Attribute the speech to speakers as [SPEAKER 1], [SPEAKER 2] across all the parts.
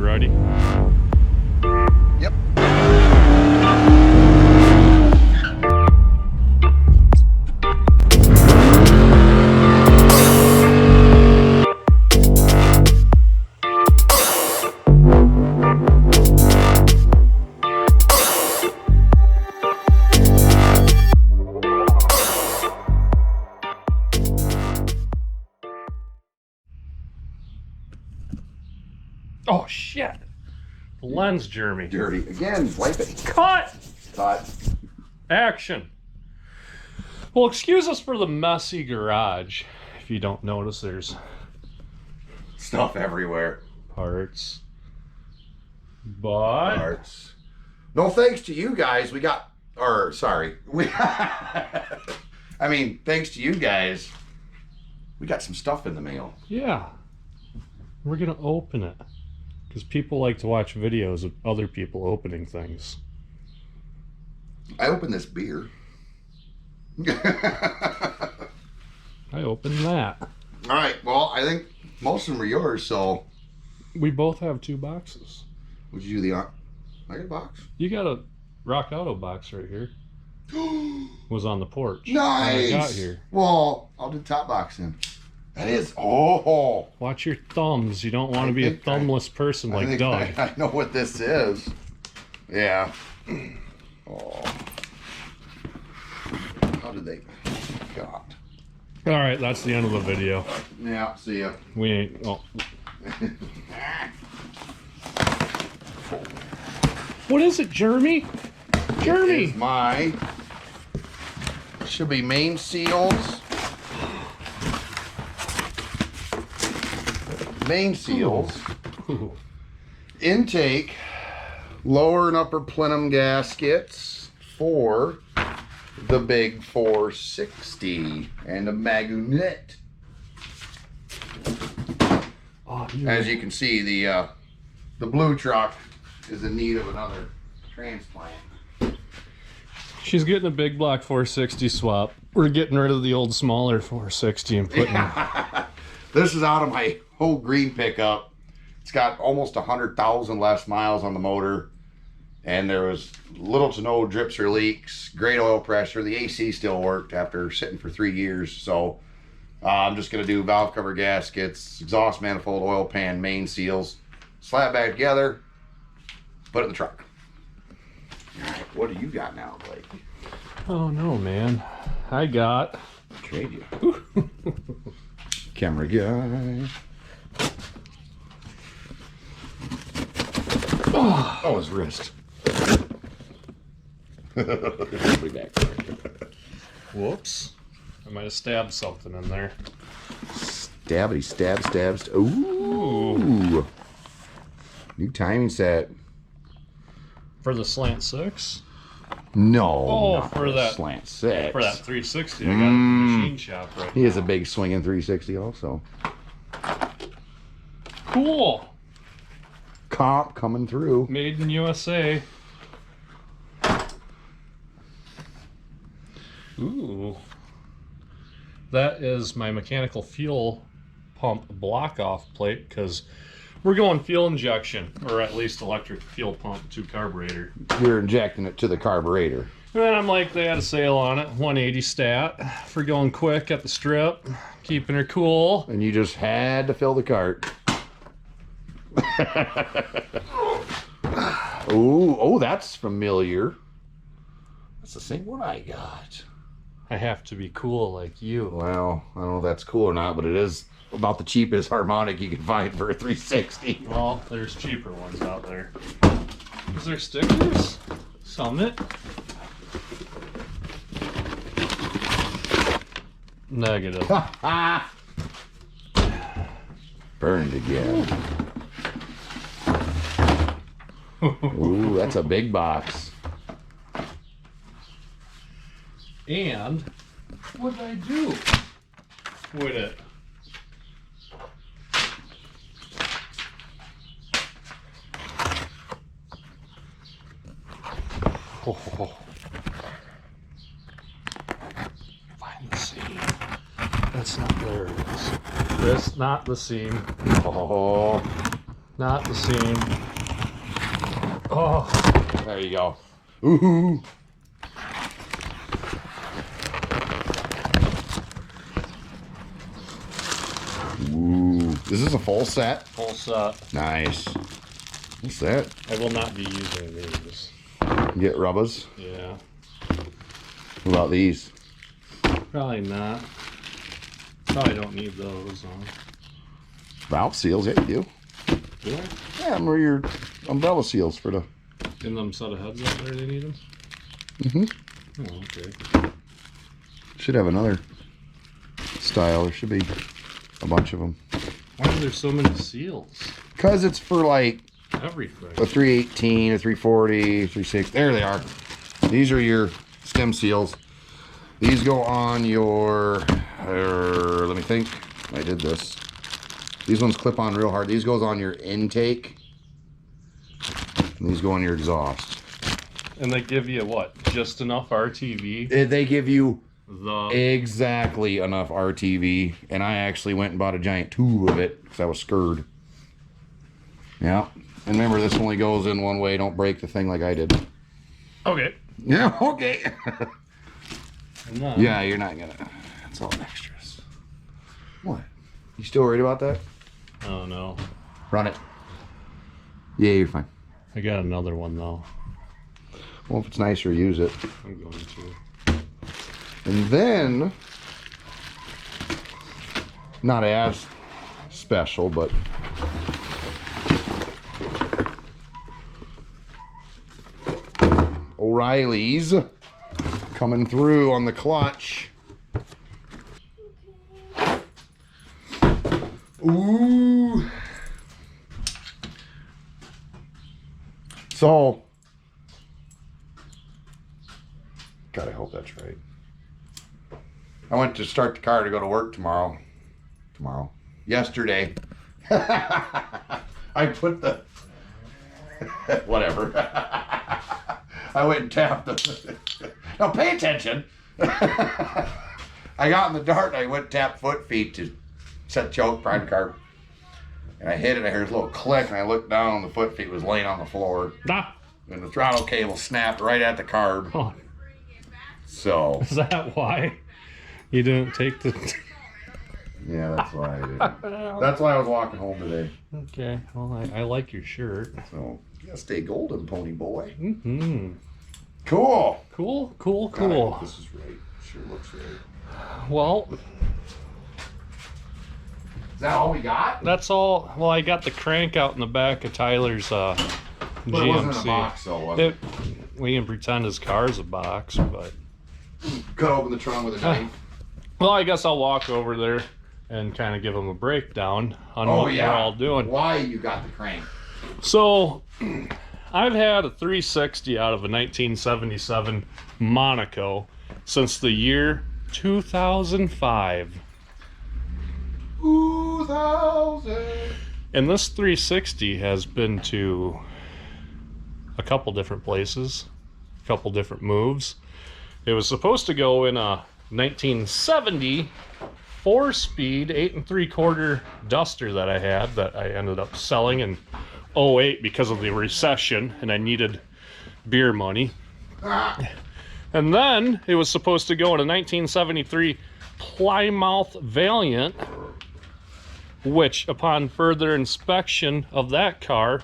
[SPEAKER 1] You ready?
[SPEAKER 2] Yep.
[SPEAKER 1] Oh shit! The lens, Jeremy.
[SPEAKER 2] Dirty. Again, wipe it.
[SPEAKER 1] Cut!
[SPEAKER 2] Cut.
[SPEAKER 1] Action. Well, excuse us for the messy garage. If you don't notice, there's
[SPEAKER 2] Stuff everywhere.
[SPEAKER 1] parts. But
[SPEAKER 2] Parts. No thanks to you guys, we got, or sorry, I mean, thanks to you guys, we got some stuff in the mail.
[SPEAKER 1] yeah, we're gonna open it because people like to watch videos of other people opening things.
[SPEAKER 2] I opened this beer.
[SPEAKER 1] I opened that.
[SPEAKER 2] All right, well, I think most of them are yours, so.
[SPEAKER 1] We both have 2 boxes.
[SPEAKER 2] Would you do the, I got a box.
[SPEAKER 1] You got a Rock Auto box right here. Was on the porch.
[SPEAKER 2] Nice.
[SPEAKER 1] When I got here.
[SPEAKER 2] Well, I'll do the top box then. That is, oh.
[SPEAKER 1] Watch your thumbs. You don't want to be a thumbless person like Doug.
[SPEAKER 2] I know what this is. Yeah. Oh. How did they? God.
[SPEAKER 1] All right, that's the end of the video.
[SPEAKER 2] Yeah. See ya.
[SPEAKER 1] We ain't. Oh. What is it, Jeremy? Jeremy.
[SPEAKER 2] It's my. Should be main seals. Main seals.
[SPEAKER 1] Ooh.
[SPEAKER 2] Intake. Lower and upper plenum gaskets for the big 460 and a magnet.
[SPEAKER 1] Oh,
[SPEAKER 2] As you can see, the blue truck is in need of another transplant.
[SPEAKER 1] She's getting a big block 460 swap. We're getting rid of the old smaller 460 and putting.
[SPEAKER 2] This is out of my whole green pickup. It's got almost 100,000 less miles on the motor, and there was little to no drips or leaks. Great oil pressure. The AC still worked after sitting for 3 years. So I'm just going to do valve cover gaskets, exhaust manifold, oil pan, main seals, slap back together, put it in the truck. All right, what do you got now, Blake?
[SPEAKER 1] Oh no, man! I got.
[SPEAKER 2] Trade you. Camera guy. Oh, his wrist. Be back.
[SPEAKER 1] Whoops! I might have stabbed something in there.
[SPEAKER 2] Stabbity stab stabs. Ooh. New timing set.
[SPEAKER 1] For the slant 6.
[SPEAKER 2] No.
[SPEAKER 1] Oh,
[SPEAKER 2] not
[SPEAKER 1] for that
[SPEAKER 2] slant 6.
[SPEAKER 1] For that 360, I got it at the machine shop right
[SPEAKER 2] He
[SPEAKER 1] now.
[SPEAKER 2] has a big swinging 360 also.
[SPEAKER 1] Cool.
[SPEAKER 2] Comp coming through.
[SPEAKER 1] Made in USA. Ooh. That is my mechanical fuel pump block off plate because we're going fuel injection, or at least electric fuel pump to carburetor.
[SPEAKER 2] You're injecting it to the carburetor.
[SPEAKER 1] And then I'm like, they had a sale on it, 180 stat for going quick at the strip, keeping her cool.
[SPEAKER 2] And you just had to fill the cart. Ooh, oh, that's familiar. That's the same one I got.
[SPEAKER 1] I have to be cool like you.
[SPEAKER 2] Well, I don't know if that's cool or not, but it is about the cheapest harmonic you can find for a 360.
[SPEAKER 1] Well, there's cheaper ones out there. Is there stickers? Summit? Negative.
[SPEAKER 2] Burned again. Ooh, that's a big box.
[SPEAKER 1] And what did I do with it? Oh. Find the seam. That's not, there it is. That's not the seam.
[SPEAKER 2] Oh,
[SPEAKER 1] Not the same. Oh,
[SPEAKER 2] There you go. Ooh. Ooh. Is this a full set?
[SPEAKER 1] full set.
[SPEAKER 2] Nice. What's that?
[SPEAKER 1] I will not be using these.
[SPEAKER 2] Get rubbers.
[SPEAKER 1] Yeah.
[SPEAKER 2] What about these?
[SPEAKER 1] Probably not. Probably don't need those.
[SPEAKER 2] Valve seals, yeah, you do.
[SPEAKER 1] Do I?
[SPEAKER 2] Yeah, them are your umbrella seals for the...
[SPEAKER 1] In them set of heads out there, they need them?
[SPEAKER 2] Mm-hmm.
[SPEAKER 1] Oh, okay.
[SPEAKER 2] Should have another style. There should be a bunch of them.
[SPEAKER 1] Why are there so many seals?
[SPEAKER 2] Because it's for like
[SPEAKER 1] Everything.
[SPEAKER 2] a 318, a 340, 360. There they are. These are your stem seals. These go on your... let me think. I did this. These ones clip on real hard. These goes on your intake. And these go on your exhaust.
[SPEAKER 1] And they give you what? Just enough RTV?
[SPEAKER 2] They give you
[SPEAKER 1] The
[SPEAKER 2] exactly enough RTV. And I actually went and bought a giant tube of it because I was scared. Yeah. And remember, this only goes in one way. Don't break the thing like I did.
[SPEAKER 1] Okay.
[SPEAKER 2] Yeah, okay.
[SPEAKER 1] And then,
[SPEAKER 2] Yeah, you're not gonna. It's all extras. What? You still worried about that?
[SPEAKER 1] Oh no.
[SPEAKER 2] Run it. Yeah, you're fine.
[SPEAKER 1] I got another one though.
[SPEAKER 2] Well, if it's nicer, use it.
[SPEAKER 1] I'm going to.
[SPEAKER 2] And then, not as special, but O'Reilly's coming through on the clutch. Ooh. So, God, I hope that's right. I went to start the car to go to work tomorrow. Yesterday. I put the... Whatever. I went and tapped the... Now pay attention. I got in the dart and I went and tapped foot feet to set choke prime carb. And I hit it, I heard a little click, and I looked down and the foot feet was laying on the floor.
[SPEAKER 1] Ah.
[SPEAKER 2] And the throttle cable snapped right at the carb.
[SPEAKER 1] Oh,
[SPEAKER 2] So...
[SPEAKER 1] is that why you didn't take the...
[SPEAKER 2] Yeah, that's why I did. That's why I was walking home today.
[SPEAKER 1] Okay, well, I like your shirt.
[SPEAKER 2] So, you gotta stay golden, pony boy.
[SPEAKER 1] Mm-hmm.
[SPEAKER 2] Cool.
[SPEAKER 1] Cool.
[SPEAKER 2] God, I hope this is right. Sure looks right.
[SPEAKER 1] Well,
[SPEAKER 2] Is that all we got?
[SPEAKER 1] that's all. Well, I got the crank out in the back of Tyler's
[SPEAKER 2] But
[SPEAKER 1] GMC.
[SPEAKER 2] it wasn't in a box, though, was it?
[SPEAKER 1] We can pretend his car's a box, but...
[SPEAKER 2] Cut open the trunk with a knife.
[SPEAKER 1] Well, I guess I'll walk over there and kind of give him a breakdown on what we're all doing.
[SPEAKER 2] Why you got the crank?
[SPEAKER 1] So, I've had a 360 out of a 1977 Monaco since the year 2005.
[SPEAKER 2] 2000.
[SPEAKER 1] And this 360 has been to a couple different places, a couple different moves. It was supposed to go in a 1970 4-speed 8 3/4 Duster that I had that I ended up selling in 08 because of the recession and I needed beer money. And then it was supposed to go in a 1973 Plymouth Valiant, which upon further inspection of that car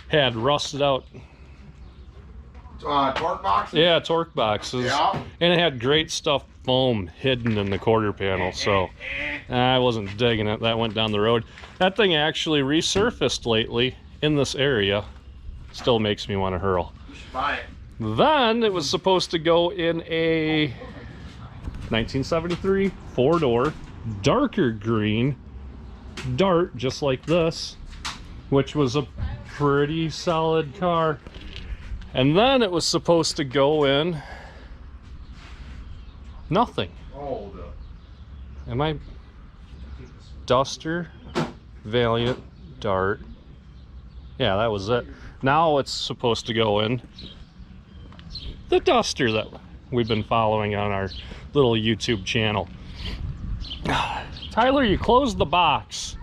[SPEAKER 1] had rusted out.
[SPEAKER 2] Torque boxes?
[SPEAKER 1] Yeah, torque boxes.
[SPEAKER 2] Yeah.
[SPEAKER 1] And it had great stuff foam hidden in the quarter panel, so I wasn't digging it. That went down the road. That thing actually resurfaced lately in this area. Still makes me want to hurl.
[SPEAKER 2] You should buy it.
[SPEAKER 1] Then it was supposed to go in a 1973 4-door darker green Dart, just like this, which was a pretty solid car. And then it was supposed to go in nothing.
[SPEAKER 2] Hold up.
[SPEAKER 1] Am I Duster, Valiant, Dart? Yeah, that was it. Now it's supposed to go in the Duster that we've been following on our little YouTube channel. Tyler, you closed the box.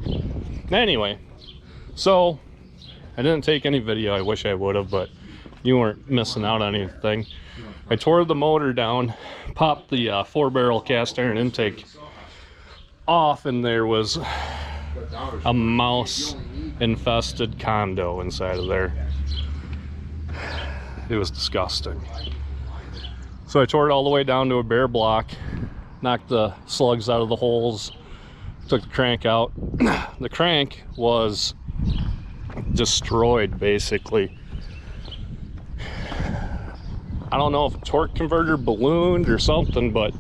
[SPEAKER 1] Anyway, so I didn't take any video. I wish I would have, but you weren't missing out on anything. I tore the motor down, popped the 4-barrel cast iron intake off, and there was a mouse infested condo inside of there. It was disgusting. So I tore it all the way down to a bare block, knocked the slugs out of the holes, took the crank out. The crank was destroyed, basically. I don't know if a torque converter ballooned or something, but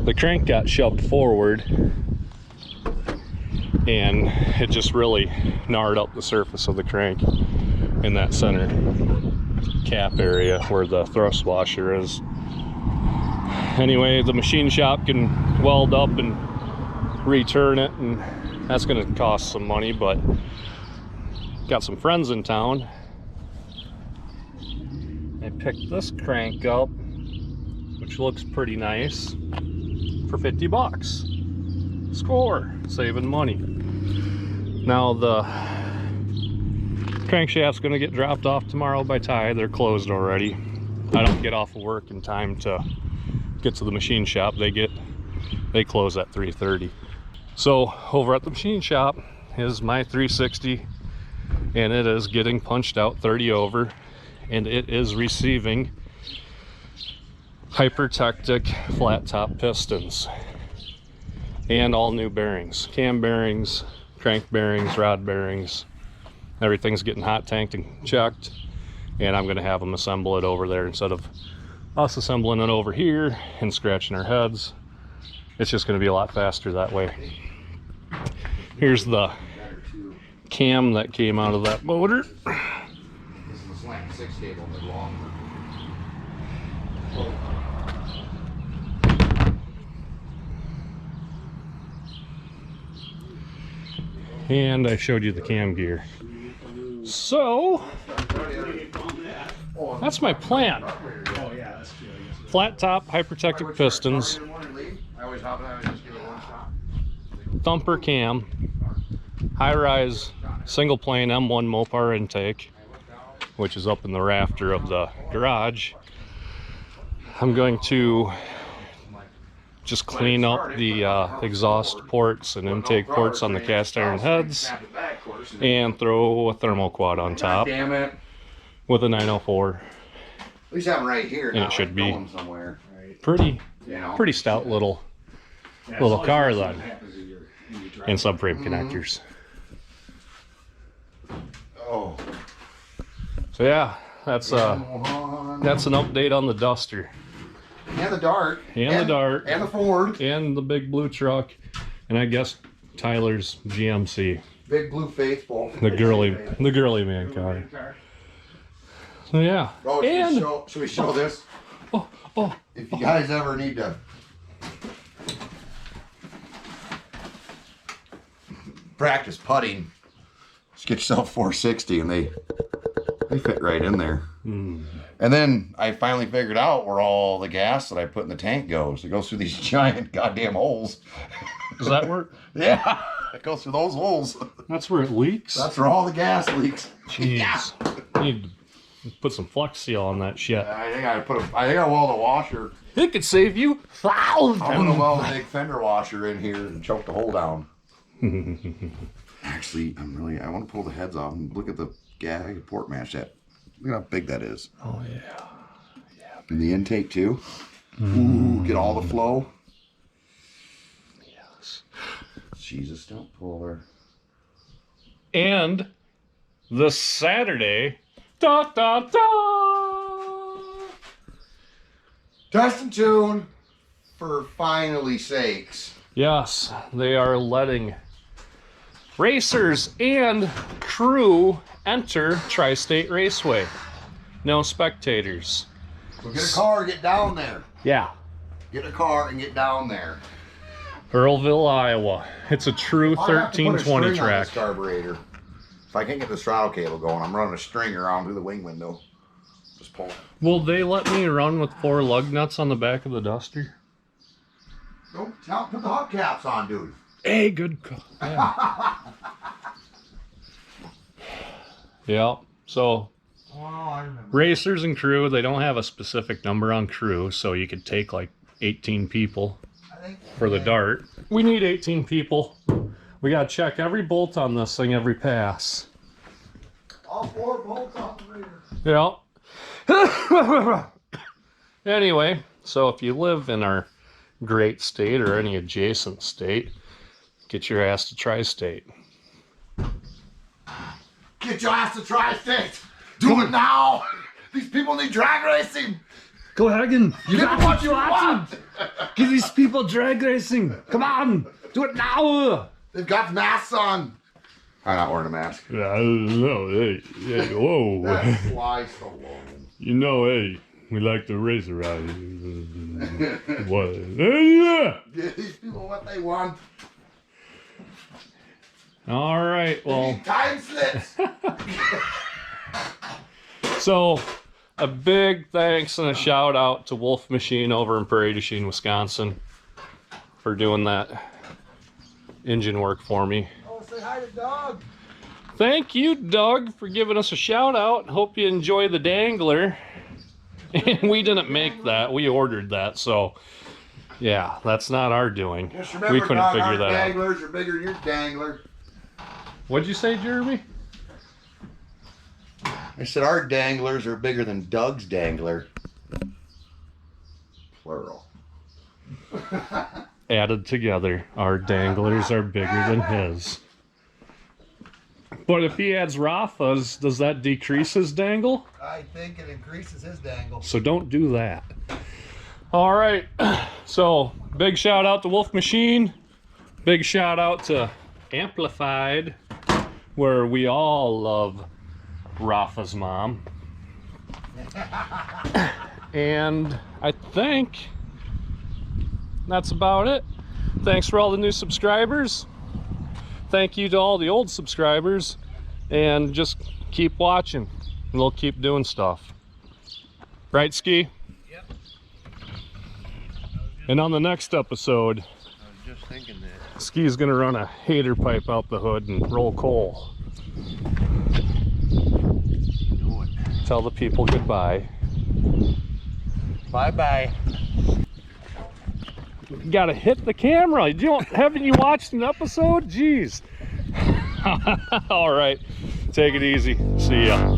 [SPEAKER 1] the crank got shoved forward and it just really gnarred up the surface of the crank in that center cap area where the thrust washer is. Anyway, the machine shop can weld up and return it, and that's going to cost some money, but got some friends in town. I picked this crank up, which looks pretty nice, for 50 bucks. Score! Saving money. Now the crankshaft's gonna get dropped off tomorrow by Ty. They're closed already. I don't get off of work in time to get to the machine shop. They close at 3:30. So over at the machine shop is my 360, and it is getting punched out 30 over, and it is receiving hypertectic flat top pistons and all new bearings, cam bearings, crank bearings, rod bearings. Everything's getting hot tanked and checked, and I'm going to have them assemble it over there instead of us assembling it over here and scratching our heads. It's just going to be a lot faster that way. Here's the cam that came out of that motor.
[SPEAKER 2] This is a slant 6 cable that's long.
[SPEAKER 1] And I showed you the cam gear. So that's my plan. Flat top hypertectic pistons, thumper cam, high-rise single plane M1 Mopar intake, which is up in the rafter of the garage. I'm going to just clean up the exhaust ports and intake ports on the cast iron heads and throw a thermal quad on top with a 904.
[SPEAKER 2] At least I'm right here.
[SPEAKER 1] And
[SPEAKER 2] now,
[SPEAKER 1] it should be
[SPEAKER 2] somewhere.
[SPEAKER 1] pretty
[SPEAKER 2] You know?
[SPEAKER 1] stout little car then, and subframe connectors.
[SPEAKER 2] Oh.
[SPEAKER 1] So yeah, that's an update on the Duster.
[SPEAKER 2] And the Dart.
[SPEAKER 1] And the Dart.
[SPEAKER 2] And the Ford.
[SPEAKER 1] And the big blue truck. And I guess Tyler's GMC.
[SPEAKER 2] Big Blue Faithful.
[SPEAKER 1] The girly man car. So yeah.
[SPEAKER 2] Oh, should we show this?
[SPEAKER 1] Oh.
[SPEAKER 2] If you guys ever need to practice putting, just get yourself 460 and they fit right in there. And then I finally figured out where all the gas that I put in the tank goes. It goes through these giant goddamn holes.
[SPEAKER 1] Does that work?
[SPEAKER 2] Yeah, it goes through those holes.
[SPEAKER 1] That's where it leaks?
[SPEAKER 2] That's where all the gas leaks.
[SPEAKER 1] Jeez.
[SPEAKER 2] Yeah.
[SPEAKER 1] Need to put some Flex Seal on that shit.
[SPEAKER 2] I think I weld a washer.
[SPEAKER 1] It could save you thousands.
[SPEAKER 2] I'm gonna weld a big fender washer in here and choke the hole down. Actually, I want to pull the heads off and look at the port match that. Look at how big that is.
[SPEAKER 1] Oh yeah.
[SPEAKER 2] And the intake too. Ooh, get all the flow.
[SPEAKER 1] Yes.
[SPEAKER 2] Jesus, don't pull her.
[SPEAKER 1] And this Saturday, da da da.
[SPEAKER 2] Test and tune, for finally sakes.
[SPEAKER 1] Yes, they are letting racers and crew enter Tri-State Raceway. No spectators.
[SPEAKER 2] So get a car, get down there.
[SPEAKER 1] Yeah.
[SPEAKER 2] Get a car and get down there.
[SPEAKER 1] Earlville, Iowa. It's a true 1320 track.
[SPEAKER 2] Carburetor. If I can't get the throttle cable going, I'm running a string around through the wing window. Just pull it.
[SPEAKER 1] Will they let me run with 4 lug nuts on the back of the Duster?
[SPEAKER 2] Go put the hubcaps on, dude.
[SPEAKER 1] Hey, good call. Yeah. Yeah. So
[SPEAKER 3] Oh, I remember.
[SPEAKER 1] racers and crew, they don't have a specific number on crew, so you could take like 18 people
[SPEAKER 3] I think
[SPEAKER 1] for the dart. We need 18 people. We gotta check every bolt on this thing, every pass.
[SPEAKER 3] all 4 bolts on the rear.
[SPEAKER 1] Yeah. Anyway, so if you live in our great state or any adjacent state, get your ass to Tri-State.
[SPEAKER 2] Get your ass to Tri-State. Do it now. These people need drag racing.
[SPEAKER 1] Go Hagen, you
[SPEAKER 2] Give them what you want.
[SPEAKER 1] Give these people drag racing. Come on, do it now.
[SPEAKER 2] They've got masks on. I'm not wearing a mask.
[SPEAKER 1] I don't know. Hey, whoa.
[SPEAKER 2] That's sliced alone.
[SPEAKER 1] You know, hey, we like to race around here. What? Yeah.
[SPEAKER 2] Give these people what they want.
[SPEAKER 1] All right, well.
[SPEAKER 2] Time slips.
[SPEAKER 1] So, a big thanks and a shout out to Wolf Machine over in Prairie du Chien, Wisconsin for doing that engine work for me.
[SPEAKER 3] Oh, say hi to Doug.
[SPEAKER 1] Thank you, Doug, for giving us a shout out. Hope you enjoy the dangler. And we didn't make that, we ordered that, so yeah, that's not our doing.
[SPEAKER 2] Just remember,
[SPEAKER 1] We couldn't
[SPEAKER 2] dog,
[SPEAKER 1] figure
[SPEAKER 2] our
[SPEAKER 1] that out.
[SPEAKER 2] danglers are bigger than your dangler.
[SPEAKER 1] What'd you say, Jeremy?
[SPEAKER 2] I said our danglers are bigger than Doug's dangler. Plural.
[SPEAKER 1] Added together, our danglers are bigger than his. But if he adds Rafa's, does that decrease his dangle?
[SPEAKER 3] I think it increases his dangle.
[SPEAKER 1] So don't do that. All right, so big shout out to Wolf Machine. Big shout out to Amplified, where we all love Rafa's mom. And I think that's about it. Thanks for all the new subscribers. Thank you to all the old subscribers. And just keep watching. We'll keep doing stuff. Right, Ski?
[SPEAKER 3] Yep.
[SPEAKER 1] And on the next episode,
[SPEAKER 3] I was just thinking that.
[SPEAKER 1] Ski's gonna run a hater pipe out the hood and roll coal.
[SPEAKER 3] Do it.
[SPEAKER 1] Tell the people goodbye.
[SPEAKER 3] Bye-bye.
[SPEAKER 1] You gotta hit the camera. Haven't you watched an episode? Jeez. All right, take it easy. See ya.